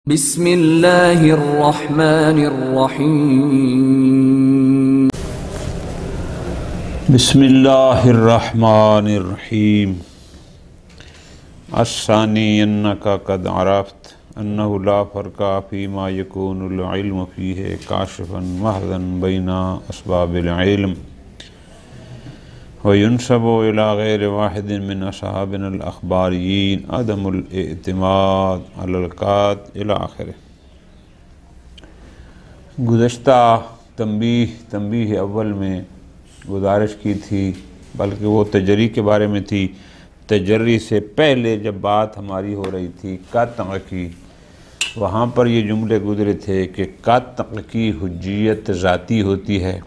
بسم اللہ الرحمن الرحیم بسم اللہ الرحمن الرحیم الثانی انکا قد عرفت انہ لا فرق فیما یکون العلم فیہ کاشفا محضا بین اسباب العلم وینسب الى غیر واحد من اصحابنا الاخباریین عدم الاعتماد علی القاط الی آخر۔ گزشتہ تنبیہ اول میں گزارش کی تھی، بلکہ وہ تجری کے بارے میں تھی۔ تجری سے پہلے جب بات ہماری ہو رہی تھی قطع کی، وہاں پر یہ جملے گزرے تھے کہ قطع کی حجیت ذاتی ہوتی ہے،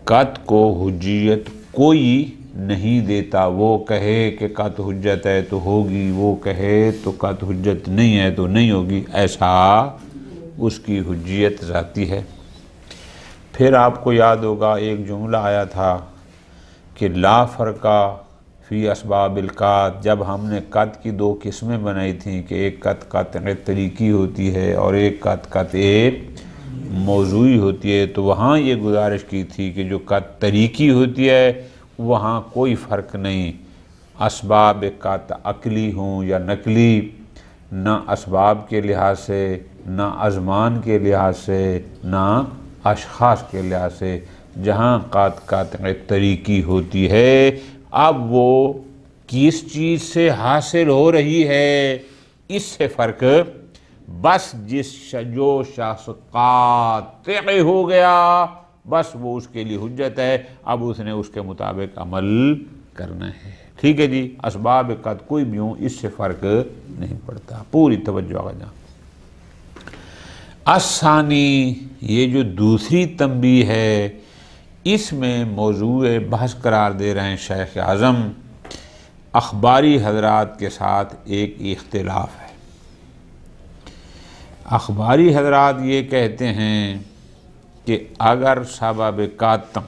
قطع کو حجیت کوئی نہیں دیتا۔ وہ کہے کہ قطع حجت ہے تو ہوگی، وہ کہے تو قطع حجت نہیں ہے تو نہیں ہوگی، ایسا اس کی حجیت ذاتی ہے۔ پھر آپ کو یاد ہوگا ایک جملہ آیا تھا کہ لا فرقہ فی اسباب القطع، جب ہم نے قطع کی دو قسمیں بنائی تھیں کہ ایک قطع قطع طریقی ہوتی ہے اور ایک قطع قطع موضوعی ہوتی ہے، تو وہاں یہ گزارش کی تھی کہ جو قطع طریقی ہوتی ہے وہاں کوئی فرق نہیں، اسباب قطع عقلی ہوں یا نقلی، نہ اسباب کے لحاظ سے، نہ ازمان کے لحاظ سے، نہ اشخاص کے لحاظ سے۔ جہاں قطع قطع طریقی ہوتی ہے، اب وہ کس چیز سے حاصل ہو رہی ہے اس سے فرق، بس جو شخص قاطع ہو گیا بس وہ اس کے لیے حجت ہے، اب اس نے اس کے مطابق عمل کرنا ہے۔ ٹھیک ہے جی، اسباب قطع کوئی بھی ہوں اس سے فرق نہیں پڑتا، پوری توجہ آگا جہاں۔ الثانی، یہ جو دوسری تنبیہ ہے، اس میں موضوع بحث قرار دے رہے ہیں شیخ اعظم، اخباری حضرات کے ساتھ ایک اختلاف ہے۔ اخباری حضرات یہ کہتے ہیں کہ اگر سبب قطع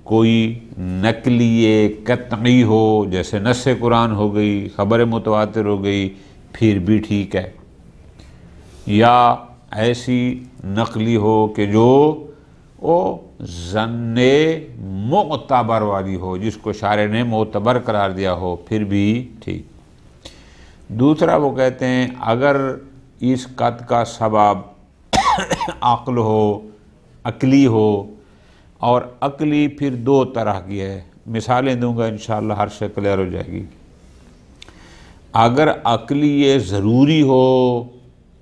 کوئی نقلی قطعی ہو، جیسے نص قرآن ہو گئی، خبر متواتر ہو گئی، پھر بھی ٹھیک ہے، یا ایسی نقلی ہو کہ جو وہ ظن معتبر والی ہو، جس کو شارع نے معتبر قرار دیا ہو، پھر بھی ٹھیک۔ دوسرا وہ کہتے ہیں اگر اس قطع کا سبب عقل ہو، عقلی ہو، اور عقلی پھر دو طرح کی ہے، مثالیں دوں گا انشاءاللہ ہر شے کلیئر ہو جائے گی۔ اگر عقلی یہ ضروری ہو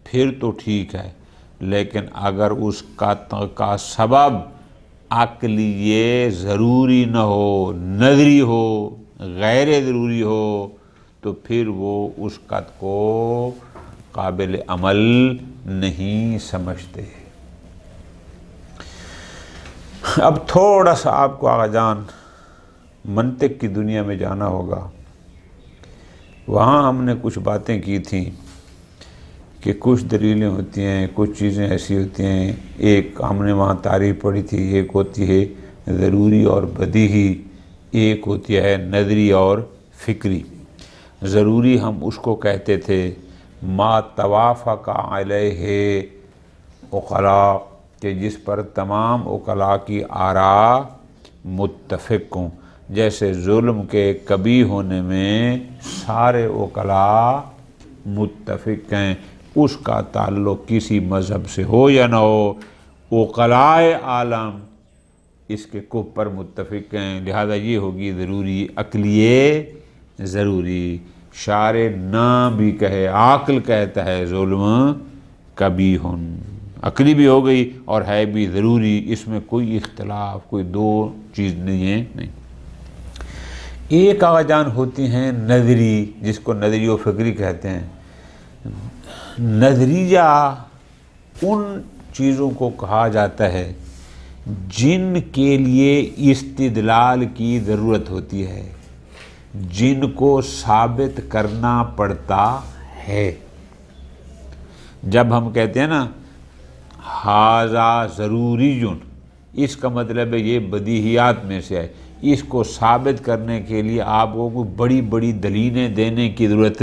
پھر تو ٹھیک ہے، لیکن اگر اس قطع کا سبب عقلی یہ ضروری نہ ہو، نظری ہو، غیر ضروری ہو، تو پھر وہ اس قطع کو قابل عمل نہیں سمجھتے۔ اب تھوڑا سا آپ کو آقا جان منطق کی دنیا میں جانا ہوگا۔ وہاں ہم نے کچھ باتیں کی تھیں کہ کچھ دلیلیں ہوتی ہیں، کچھ چیزیں ایسی ہوتی ہیں، ایک ہم نے وہاں تعریف پڑھی تھی، ایک ہوتی ہے ضروری اور بدیہی، ایک ہوتی ہے نظری اور فکری۔ ضروری ہم اس کو کہتے تھے ما توافق علیہ عقلاء، کہ جس پر تمام عقلاء کی آراء متفق ہوں، جیسے ظلم کے کبھی ہونے میں سارے عقلاء متفق ہیں، اس کا تعلق کسی مذہب سے ہو یا نہ ہو، عقلاء عالم اس کے کفر پر متفق ہیں، لہذا یہ ہوگی ضروری عقلیے ضروری۔ شارع نہ بھی کہے، عاقل کہتا ہے ظلم کبھی ہن، عقلی بھی ہو گئی اور ہے بھی ضروری، اس میں کوئی اختلاف، کوئی دو چیز نہیں ہے، نہیں۔ ایک آقا جان ہوتی ہیں نظری، جس کو نظری و فکری کہتے ہیں۔ نظریہ ان چیزوں کو کہا جاتا ہے جن کے لیے استدلال کی ضرورت ہوتی ہے، جن کو ثابت کرنا پڑتا ہے۔ جب ہم کہتے ہیں نا ھذا ضروری، اس کا مطلب ہے یہ بدیہیات میں سے ہے، اس کو ثابت کرنے کے لیے آپ کو بڑی بڑی دلیلیں دینے کی ضرورت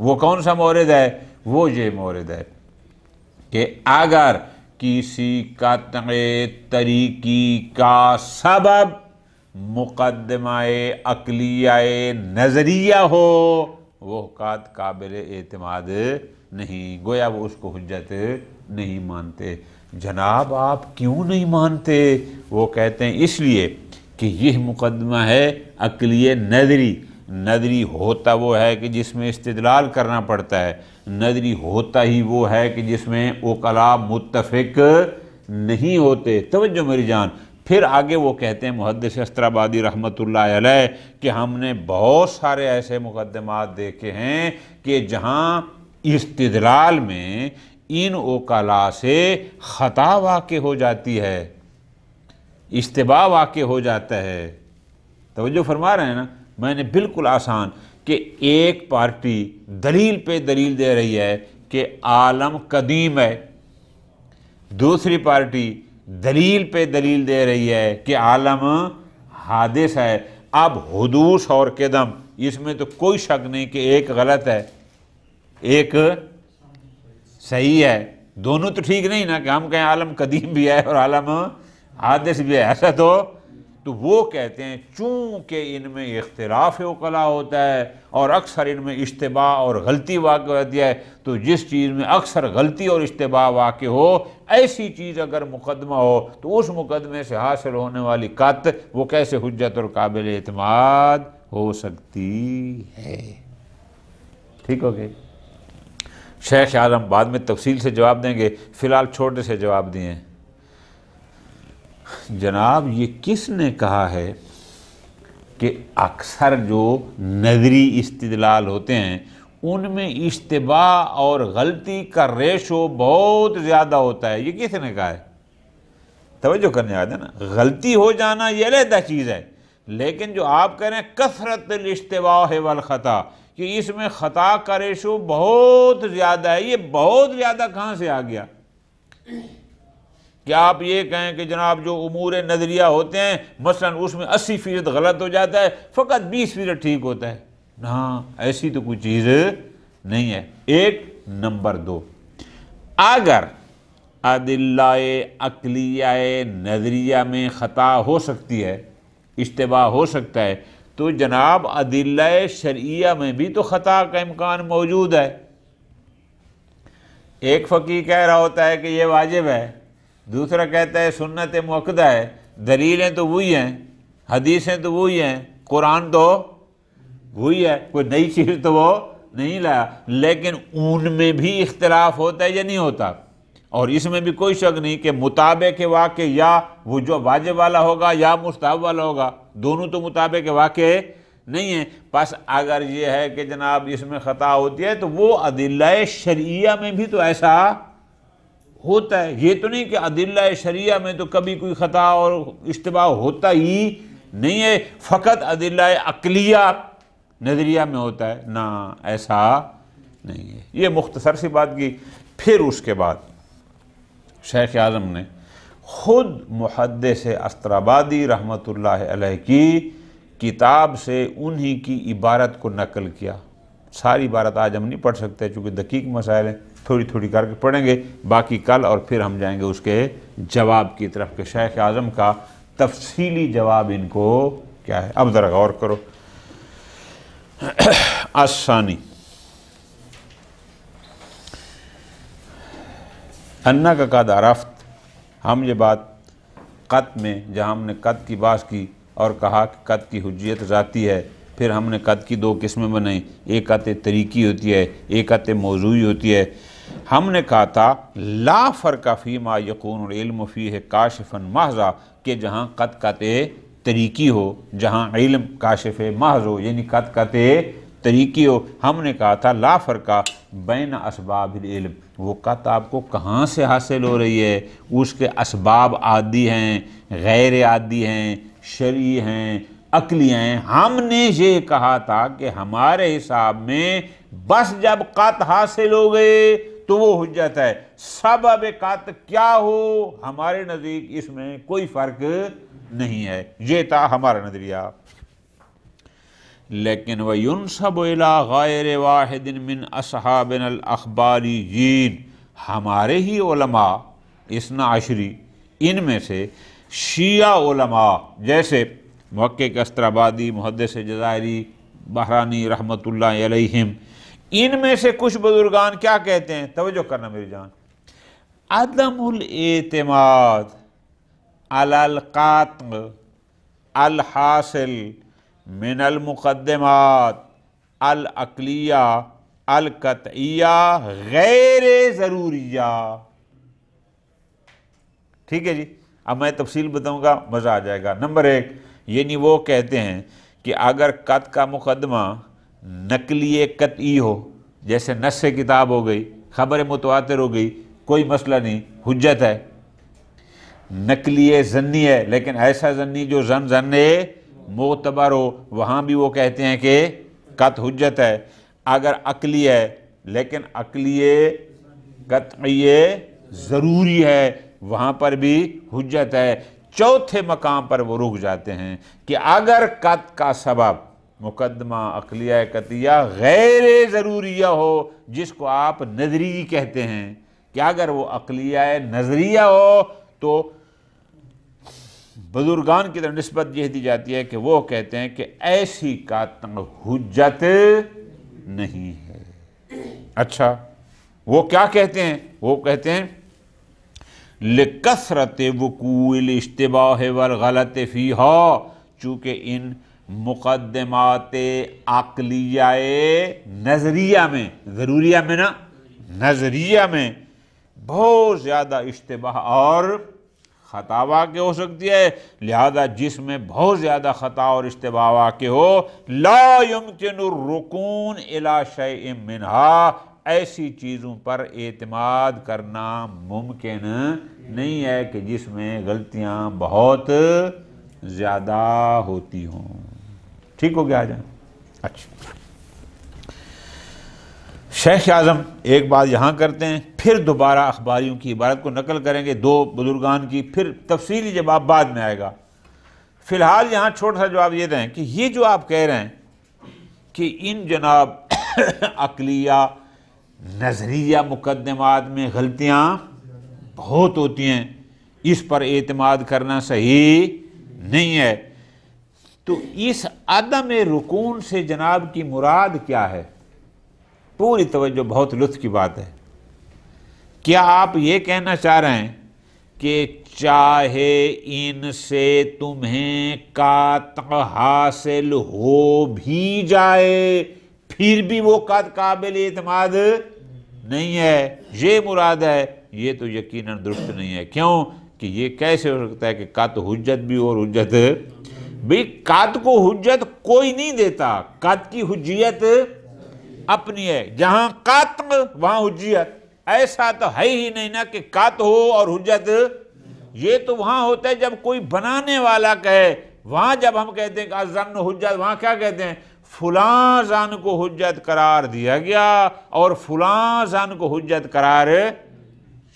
وہ کون سا مورد ہے؟ وہ یہ مورد ہے کہ اگر کسی قطع طریقی کا سبب مقدمہ عقلیہ نظریہ ہو، وہ حقات قابل اعتماد نہیں، گویا وہ اس کو حجت نہیں مانتے۔ جناب آپ کیوں نہیں مانتے؟ وہ کہتے ہیں اس لیے کہ یہ مقدمہ ہے عقلی نظری۔ نظری ہوتا وہ ہے کہ جس میں استدلال کرنا پڑتا ہے، نظری ہوتا ہی وہ ہے کہ جس میں عقلاء متفق نہیں ہوتے۔ توجہ میری جان، پھر آگے وہ کہتے ہیں محدث استرابادی رحمۃ اللہ علیہ کہ ہم نے بہت سارے ایسے مقدمات دیکھے ہیں کہ جہاں استدلال میں ان عقلاء سے خطا واقع ہو جاتی ہے، اشتباہ واقع ہو جاتا ہے۔ توجہ فرما رہے ہیں نا؟ میں نے بالکل آسان کہ ایک پارٹی دلیل پہ دلیل دے رہی ہے کہ عالم قدیم ہے، دوسری پارٹی دلیل پہ دلیل دے رہی ہے کہ عالم حادث ہے۔ اب حدوث اور قدم، اس میں تو کوئی شک نہیں کہ ایک غلط ہے ایک صحیح ہے، دونوں تو ٹھیک نہیں نا کہ ہم کہیں عالم قدیم بھی ہے اور عالم حادث بھی ہے، ایسا تو وہ کہتے ہیں چونکہ ان میں اختلاف عقلاء ہوتا ہے اور اکثر ان میں اشتباہ اور غلطی واقع ہوتی ہے، تو جس چیز میں اکثر غلطی اور اشتباہ واقع ہو، ایسی چیز اگر مقدمہ ہو تو اس مقدمے سے حاصل ہونے والی قطع وہ کیسے حجت اور قابل اعتماد ہو سکتی ہے۔ ٹھیک ہو گئے؟ شیخ اعظم بعد میں تفصیل سے جواب دیں گے، فی الحال چھوٹے سے جواب دیے ہیں۔ جناب یہ کس نے کہا ہے کہ اکثر جو نظری استدلال ہوتے ہیں ان میں اشتباہ اور غلطی کا ریشو بہت زیادہ ہوتا ہے؟ یہ کس نے کہا ہے؟ توجہ کرنے آتے ہیں نا، غلطی ہو جانا یہ علیحدہ چیز ہے، لیکن جو آپ کہہ رہے ہیں کثرت الاشتباہ والخطا، کہ اس میں خطا کا ریشو بہت زیادہ ہے، یہ بہت زیادہ کہاں سے آ گیا؟ کہ آپ یہ کہیں کہ جناب جو امور نظریہ ہوتے ہیں مثلا اس میں 80% غلط ہو جاتا ہے، فقط 20% ٹھیک ہوتا ہے؟ ہاں، ایسی تو کوئی چیز نہیں ہے۔ ایک نمبر دو، اگر ادلہ عقلیہ نظریہ میں خطا ہو سکتی ہے، اشتباہ ہو سکتا ہے، تو جناب ادلہ شرعیہ میں بھی تو خطا کا امکان موجود ہے۔ ایک فقیہ کہہ رہا ہوتا ہے کہ یہ واجب ہے، دوسرا کہتا ہے سنت مؤکدہ ہے، دلیلیں تو وہی ہیں، حدیثیں تو وہی ہیں، قرآن تو وہی ہے، کوئی نئی چیز تو وہ نہیں لایا، لیکن ان میں بھی اختلاف ہوتا ہے یا نہیں ہوتا؟ اور اس میں بھی کوئی شک نہیں کہ مطابق واقع یا وہ جو واجب والا ہوگا یا مستحب والا ہوگا، دونوں تو مطابق واقع نہیں ہیں۔ پس اگر یہ ہے کہ جناب اس میں خطا ہوتی ہے تو وہ ادلہ شرعیہ میں بھی تو ایسا ہوتا ہے۔ یہ تو نہیں کہ ادلہ شرعیہ میں تو کبھی کوئی خطا اور اشتباہ ہوتا ہی نہیں ہے، فقط ادلہ عقلیہ نظریہ میں ہوتا ہے، نہ ایسا نہیں ہے۔ یہ مختصر سی بات کی۔ پھر اس کے بعد شیخ اعظم نے خود محدث استرابادی رحمۃ اللہ علیہ کی کتاب سے انہی کی عبارت کو نقل کیا۔ ساری عبارت آج ہم نہیں پڑھ سکتے چونکہ دقیق مسائل ہیں، تھوڑی تھوڑی کر کے پڑھیں گے، باقی کل، اور پھر ہم جائیں گے اس کے جواب کی طرف کہ شیخ اعظم کا تفصیلی جواب ان کو کیا ہے۔ اب ذرا غور کرو۔ الثانی انا کا قد عرفت، ہم یہ بات قط میں جہاں ہم نے قط کی بات کی اور کہا کہ قط کی حجیت ذاتی ہے، پھر ہم نے قط کی دو قسمیں بنائیں، ایک قط طریقی ہوتی ہے، ایک قط موضوعی ہوتی ہے۔ ہم نے کہا تھا لا فرق فیما یکون العلم فیہ کاشفا محضا، کہ جہاں قط طریقی ہو، جہاں علم کاشف محض ہو، یعنی قط طریقی ہو، ہم نے کہا تھا لا فرقہ بین اسباب العلم، وہ قط آپ کو کہاں سے حاصل ہو رہی ہے، اس کے اسباب عادی ہیں، غیر عادی ہیں، شرعی ہیں، عقلی ہیں۔ ہم نے یہ کہا تھا کہ ہمارے حساب میں بس جب قط حاصل ہو گئے تو وہ حجت ہے، سبب قط کیا ہو ہمارے نزدیک اس میں کوئی فرق نہیں ہے۔ یہ تھا ہمارا نظریہ۔ لیکن وَيُنْسَبُ إِلَىٰ غَيْرِ وَاحِدٍ مِّنْ أَصْحَابِنَا الْأَخْبَارِيِّينَ، ہمارے ہی علماء اثنا عشری، ان میں سے شیعہ علماء جیسے محقق استرابادی، محدث جزائری، بحرانی رحمۃ اللہ علیہم، ان میں سے کچھ بزرگان کیا کہتے ہیں؟ توجہ کرنا میری جان، عدم الاعتماد علی القاطع الحاصل من المقدمات العقلیہ القطعیہ غیر ضروریہ۔ ٹھیک ہے جی، اب میں تفصیل بتاؤں گا، مزہ آ جائے گا۔ نمبر 1، یعنی وہ کہتے ہیں کہ اگر قطع کا مقدمہ نقلی قطعی ہو، جیسے نص کتاب ہو گئی، خبر متواتر ہو گئی، کوئی مسئلہ نہیں، حجت ہے۔ نقلی ظنی ہے، لیکن ایسا ظنی جو ظن معتبر ہو، وہاں بھی وہ کہتے ہیں کہ قطع حجت ہے۔ اگر عقلی ہے لیکن عقلی قطعی ضروری ہے، وہاں پر بھی حجت ہے۔ چوتھے مقام پر وہ رک جاتے ہیں کہ اگر قطع کا سبب مقدمہ عقلیہ قطعیہ غیر ضروریہ ہو، جس کو آپ نظری کہتے ہیں، کہ اگر وہ عقلیہ نظریہ ہو تو بزرگان کی طرف نسبت یہ دی جاتی ہے کہ وہ کہتے ہیں کہ ایسی قطع حجت نہیں ہے۔ اچھا، وہ کیا کہتے ہیں؟ وہ کہتے ہیں لِكَثْرَةِ وُقُوعِ الِاشْتِبَاهِ وَالْغَلَطِ فِيهَا، چونکہ ان مقدمات عقلیہ نظریہ میں، ضروریہ میں نا، نظریہ میں بہت زیادہ اشتباہ اور خطا واقع ہو سکتی ہے، لہذا جس میں بہت زیادہ خطا اور اشتباہ واقع ہو، لا يمکن الرکون الی شیء منہا، ایسی چیزوں پر اعتماد کرنا ممکن نہیں ہے کہ جس میں غلطیاں بہت زیادہ ہوتی ہوں۔ ٹھیک ہو گیا آ جائیں؟ اچھا، شیخ اعظم ایک بات یہاں کرتے ہیں، پھر دوبارہ اخباریوں کی عبارت کو نقل کریں گے، دو بزرگان کی، پھر تفصیلی جواب بعد میں آئے گا۔ فی الحال یہاں چھوٹا سا جواب یہ دیں کہ یہ جو آپ کہہ رہے ہیں کہ ان جناب عقلیہ نظریہ مقدمات میں غلطیاں بہت ہوتی ہیں، اس پر اعتماد کرنا صحیح نہیں ہے، تو اس عدم رکون سے جناب کی مراد کیا ہے؟ پوری توجہ، بہت لطف کی بات ہے۔ کیا آپ یہ کہنا چاہ رہے ہیں کہ چاہے ان سے تمہیں قطع حاصل ہو بھی جائے پھر بھی وہ قطع قابل اعتماد نہیں ہے، یہ مراد ہے؟ یہ تو یقیناً درست نہیں ہے۔ کیوں کہ یہ کیسے ہو سکتا ہے کہ قطع حجت بھی اور حجت بھی؟ قطع کو حجت کوئی نہیں دیتا، قطع کی حجیت اپنی ہے، جہاں قطع وہاں حجیت۔ ایسا تو ہے ہی نہیں نا کہ قطع ہو اور حجت، یہ تو وہاں ہوتا ہے جب کوئی بنانے والا کہے۔ وہاں جب ہم کہتے ہیں کہ الظن حجت، وہاں کیا کہتے ہیں؟ فلاں ظن کو حجت قرار دیا گیا اور فلاں ظن کو حجت قرار،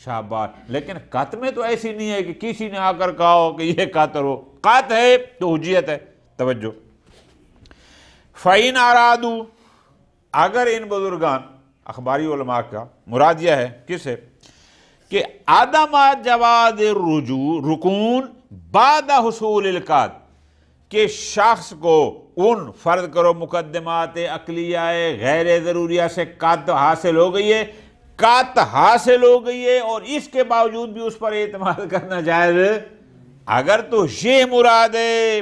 شاباش۔ لیکن قطع میں تو ایسی نہیں ہے کہ کسی نے آ کر کہا ہو کہ یہ قطع ہو، قطع ہے تو حجیت ہے۔ توجہ، فَإِنْ أَرَادُوا، اگر ان بزرگان اخباری علماء کا مراد یہ ہے کس ہے کہ عدم جواز الرجوع رکون بعد حصول القطع، کہ شخص کو ان فرض کرو مقدمات عقلیہ غیر ضروریہ سے قطع حاصل ہو گئی ہے، قطع حاصل ہو گئی ہے اور اس کے باوجود بھی اس پر اعتماد کرنا جائز، اگر تو یہ مراد ہے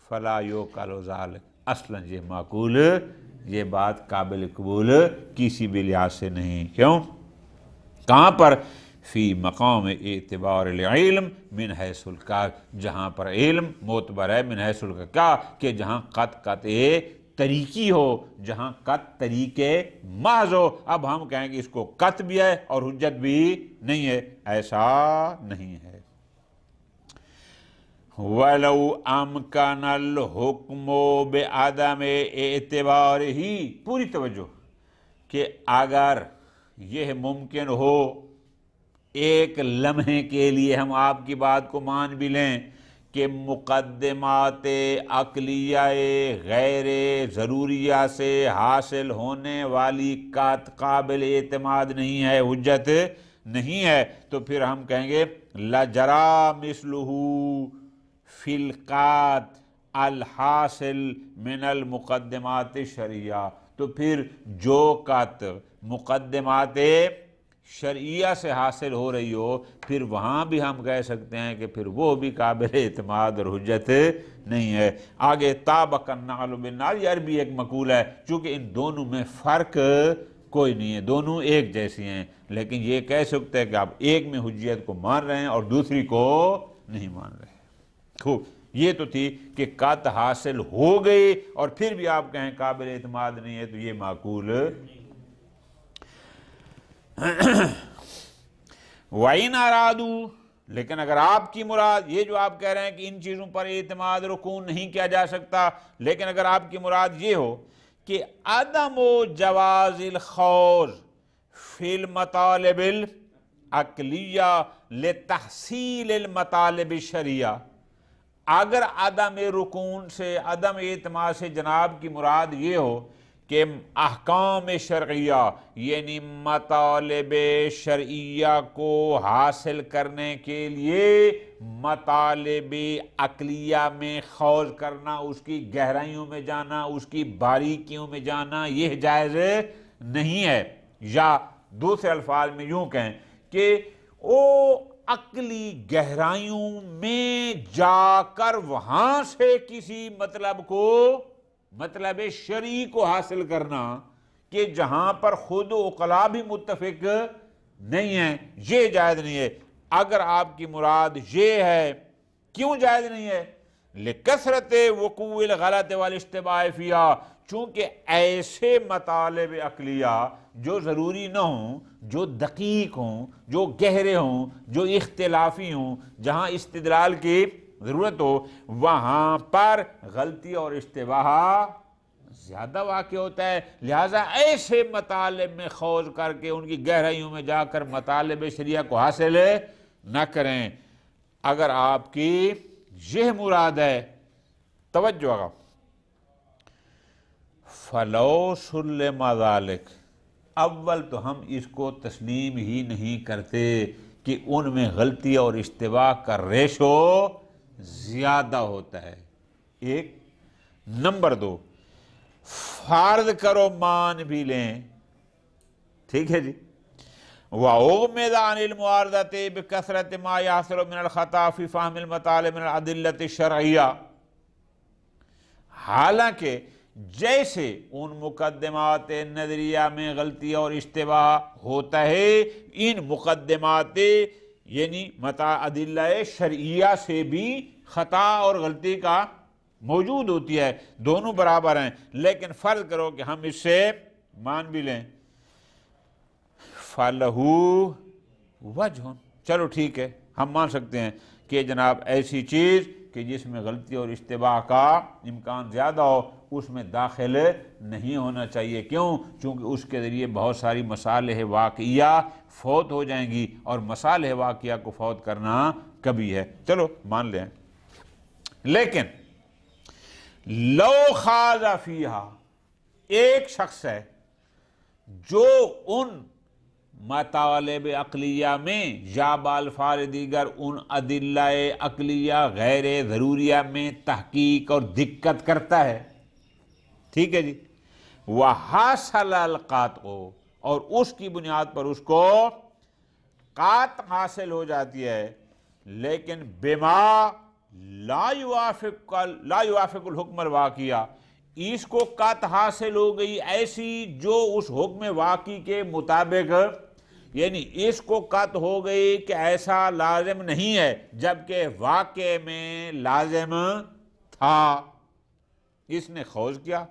فلا یعقل ذلک، اصلا یہ معقول، یہ بات قابل قبول کسی بھی لحاظ سے نہیں۔ کیوں؟ کہاں پر؟ فی مقام اعتبار العلم من حیث القطع، جہاں پر علم معتبر ہے من حیث القطع، کیا کہ جہاں قطع طریقی ہو، جہاں قطع طریقے محض ہو۔ اب ہم کہیں کہ اس کو قطع بھی ہے اور حجت بھی نہیں ہے، ایسا نہیں ہے۔ وَلَوْ أَمْكَنَ الْحُكْمُ بِعَدَمِ اعتبارِهِ، پوری توجہ، کہ اگر یہ ممکن ہو ایک لمحے کے لیے ہم آپ کی بات کو مان بھی لیں کہ مقدمات عقلیہ غیر ضروریہ سے حاصل ہونے والی قات قابل اعتماد نہیں ہے، حجت نہیں ہے، تو پھر ہم کہیں گے لجرا مثلہ فی القات الحاصل من المقدمات شرعیہ، تو پھر جو قات مقدمات شرعیہ سے حاصل ہو رہی ہو، پھر وہاں بھی ہم کہہ سکتے ہیں کہ پھر وہ بھی قابل اعتماد اور حجت نہیں ہے۔ آگے طابق النعل بالنعل، یہ عربی ایک مقولہ ہے، چونکہ ان دونوں میں فرق کوئی نہیں ہے، دونوں ایک جیسی ہیں، لیکن یہ کہہ سکتے ہیں کہ آپ ایک میں حجیت کو مان رہے ہیں اور دوسری کو نہیں مان رہے۔ خوب، یہ تو تھی کہ قات حاصل ہو گئی اور پھر بھی آپ کہیں قابل اعتماد نہیں ہے، تو یہ معقول وَإِنْ أَرَادُوا، لیکن اگر آپ کی مراد یہ جو آپ کہہ رہے ہیں کہ ان چیزوں پر اعتماد رکون نہیں کیا جا سکتا، لیکن اگر آپ کی مراد یہ ہو کہ عدم و جواز الخوض فی المطالب العقلیہ لتحصیل المطالب الشرعیہ، اگر عدم رکون سے، عدم اعتماد سے جناب کی مراد یہ ہو کہ احکام شرعیہ یعنی مطالب شرعیہ کو حاصل کرنے کے لیے مطالب عقلیہ میں خوض کرنا، اس کی گہرائیوں میں جانا، اس کی باریکیوں میں جانا، یہ جائز نہیں ہے، یا دوسرے الفاظ میں یوں کہیں کہ وہ عقلی گہرائیوں میں جا کر وہاں سے کسی مطلب شرعی کو حاصل کرنا کہ جہاں پر خود عقلاء بھی متفق نہیں ہیں، یہ جائز نہیں ہے۔ اگر آپ کی مراد یہ ہے، کیوں جائز نہیں ہے؟ لکثرت وقوع الغلط والاشتباہ فیہا، چونکہ ایسے مطالب عقلیہ جو ضروری نہ ہوں، جو دقیق ہوں، جو گہرے ہوں، جو اختلافی ہوں، جہاں استدلال کی ضرورت ہو، وہاں پر غلطی اور اشتباہ زیادہ واقع ہوتا ہے، لہٰذا ایسے مطالب میں خوض کر کے ان کی گہرائیوں میں جا کر مطالب شریعہ کو حاصل نہ کریں۔ اگر آپ کی یہ مراد ہے، توجہ آگا، فَلَوْ سُلِّمَ ذَلِكَ، اول تو ہم اس کو تسلیم ہی نہیں کرتے کہ ان میں غلطی اور اشتباہ کا ریشو زیادہ ہوتا ہے، ایک۔ نمبر دو، فرض کرو مان بھی لیں، ٹھیک ہے جی، وَأُغْمِضَ عَنِ الْمُعَارَضَةِ بِكَثْرَةِ مَا يَحْصُلُ مِنَ الْخَطَأِ فِي فَهْمِ الْمَطَالِبِ مِنَ الْأَدِلَّةِ الشَّرْعِيَّةِ، حالانکہ جیسے ان مقدمات نظریہ میں غلطی اور اشتباہ ہوتا ہے، ان مقدمات یعنی ادلہ شرعیہ سے بھی خطا اور غلطی کا موجود ہوتی ہے، دونوں برابر ہیں، لیکن فرض کرو کہ ہم اس سے مان بھی لیں، فَلَهُ وَجْهٌ، چلو ٹھیک ہے، ہم مان سکتے ہیں کہ جناب ایسی چیز کہ جس میں غلطی اور اشتباہ کا امکان زیادہ ہو، اس میں داخل نہیں ہونا چاہیے، کیوں؟ چونکہ اس کے ذریعے بہت ساری مصالح واقعیہ فوت ہو جائیں گی، اور مصالح واقعیہ کو فوت کرنا کبھی ہے، چلو مان لیں۔ لیکن لو خاض فیہا، ایک شخص ہے جو ان مطالب عقلیہ میں یا بالفاظ دیگر ان ادلہ عقلیہ غیر ضروریہ میں تحقیق اور دقت کرتا ہے، ٹھیک ہے جی، وحاصل القاطع، اور اس کی بنیاد پر اس کو قاطع حاصل ہو جاتی ہے، لیکن بما لا یوافق الحکم الواقعہ، اس کو قاطع حاصل ہو گئی ایسی جو اس حکم واقعی کے مطابق، یعنی اس کو قطع ہو گئی کہ ایسا لازم نہیں ہے جبکہ واقع میں لازم تھا، اس نے خوض کیا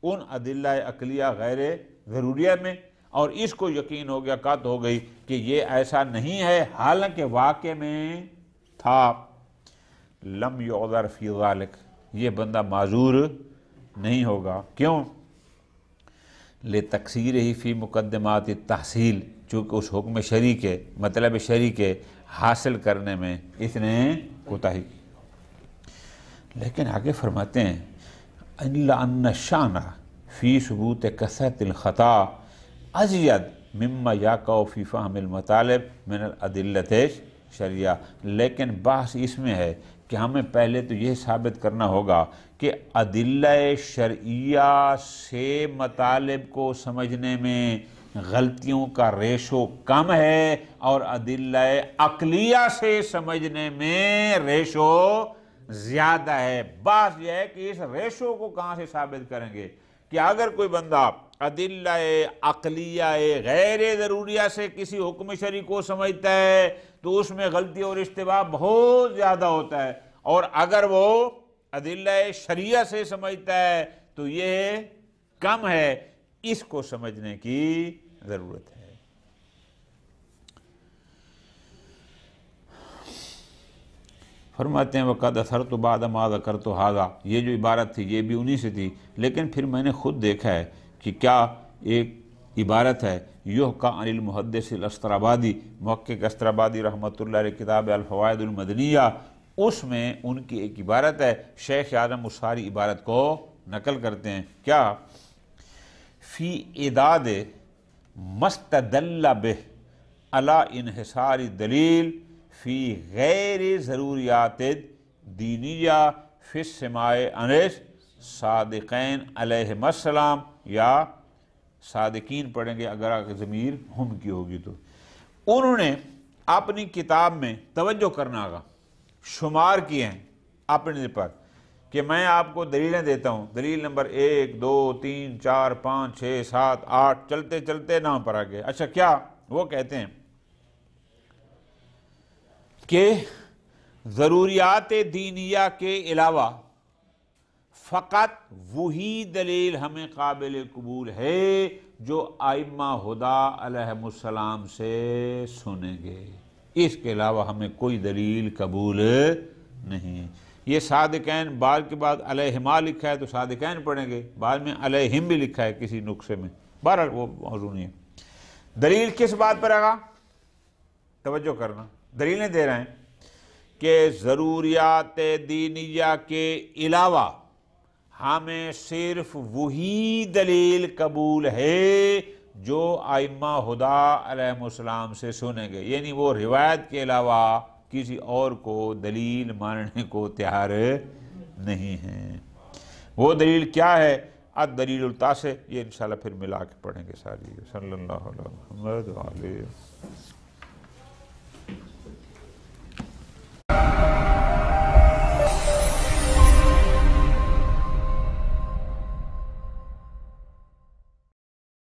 ان ادلہ عقلیہ غیر ضروریہ میں، اور اس کو یقین ہو گیا، قطع ہو گئی کہ یہ ایسا نہیں ہے حالانکہ واقع میں تھا، لم یعذر فی ذلک، یہ بندہ معذور نہیں ہوگا، کیوں؟ لتقصیرہ فی مقدمات التحصیل، چونکہ اس حکم شرعی کے مطلب شرعی کے حاصل کرنے میں اس نے کوتاہی کی۔ لیکن آگے فرماتے ہیں الا ان الشان فی ثبوت کثرت الخطا ازید مما یقع فی فہم المطالب من الادلۃ شرعیہ، لیکن بحث اس میں ہے کہ ہمیں پہلے تو یہ ثابت کرنا ہوگا کہ ادلہ شرعیہ سے مطالب کو سمجھنے میں غلطیوں کا ریشو کم ہے اور ادلہ عقلیہ سے سمجھنے میں ریشو زیادہ ہے۔ بات یہ ہے کہ اس ریشو کو کہاں سے ثابت کریں گے کہ اگر کوئی بندہ ادلہ عقلیہ غیر ضروریہ سے کسی حکم شرعی کو سمجھتا ہے تو اس میں غلطی اور اشتباہ بہت زیادہ ہوتا ہے، اور اگر وہ ادلہ شرعیہ سے سمجھتا ہے تو یہ کم ہے۔ اس کو سمجھنے کی ضرورت ہے۔ فرماتے ہیں وَقَدْ أَثَرْتُ بَعْدَ مَا ذَكَرْتُ هَذَا، یہ جو عبارت تھی یہ بھی انہی سے تھی، لیکن پھر میں نے خود دیکھا ہے کہ کیا ایک عبارت ہے یحکیٰ عن المحدث الاسطرابادی، محقق اسطرابادی رحمۃ اللہ علیہ کتاب الفوائد المدنیہ، اس میں ان کی ایک عبارت ہے، شیخ اعظم اس ساری عبارت کو نقل کرتے ہیں۔ کیا؟ فی اعداد مستدل بہ علی انحصار دلیل فی غیر ضروریات دینیہ فی السماع عن صادقین علیہم السلام، یا صادقین پڑھیں گے اگر ضمیر ہم کی ہوگی تو۔ انہوں نے اپنی کتاب میں توجہ کرنا ہوگا، شمار کیے ہیں اپنے پر کہ میں آپ کو دلیلیں دیتا ہوں، دلیل نمبر 1 2 3 4 5 6 7 8 چلتے چلتے نام پر آگے۔ اچھا کیا وہ کہتے ہیں کہ ضروریات دینیہ کے علاوہ فقط وہی دلیل ہمیں قابل قبول ہے جو ائمہ ہدا علیہم السلام سے سنیں گے، اس کے علاوہ ہمیں کوئی دلیل قبول نہیں۔ یہ صادقین بعد کے بعد علیہما لکھا ہے تو صادقین پڑھیں گے، بعد میں علیہم بھی لکھا ہے کسی نسخے میں، بہرحال وہ موضوع نہیں ہے۔ دلیل کس بات پر آگا؟ توجہ کرنا، دلیلیں دے رہے ہیں کہ ضروریات دینیہ کے علاوہ ہمیں صرف وہی دلیل قبول ہے جو ائمہ ہدا علیہ السلام سے سنیں گے، یعنی وہ روایت کے علاوہ کسی اور کو دلیل ماننے کو تیار نہیں ہیں۔ وہ دلیل کیا ہے؟ الدلیل التاسع، یہ انشاءاللہ پھر ملا کے پڑھیں گے ساری۔ صلی اللہ علیہ محمد وعلیہ